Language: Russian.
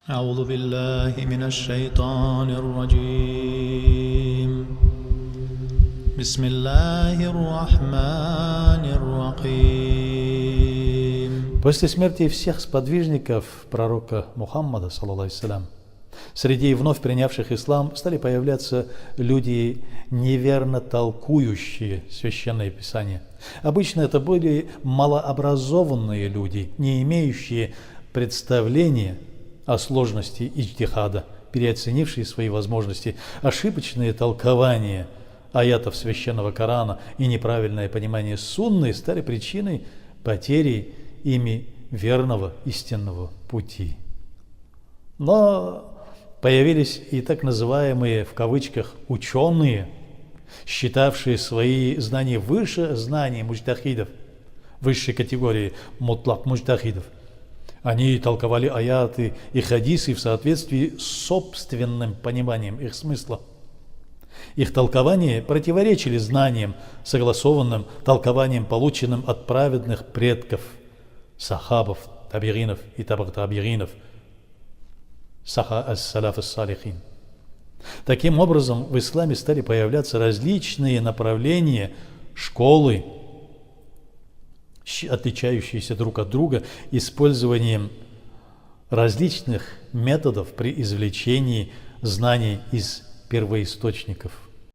أعوذ بالله من الشيطان الرجيم بسم الله الرحمن الرحيم. После смерти всех сподвижников пророка Мухаммада, саллаллаху алейхи, среди вновь принявших ислам стали появляться люди, неверно толкующие Священное Писание. Обычно это были малообразованные люди, не имеющие представления о сложности иджтихада, переоценившие свои возможности. Ошибочные толкования аятов Священного Корана и неправильное понимание сунны стали причиной потери ими верного истинного пути. Но появились и так называемые, в кавычках, ученые, считавшие свои знания выше знаний муджтахидов, высшей категории мутлак муджтахидов. Они толковали аяты и хадисы в соответствии с собственным пониманием их смысла. Их толкования противоречили знаниям, согласованным толкованиям, полученным от праведных предков, сахабов, табиринов и табиринов, салаф ас-салихин. Таким образом, в исламе стали появляться различные направления, школы, отличающиеся друг от друга использованием различных методов при извлечении знаний из первоисточников.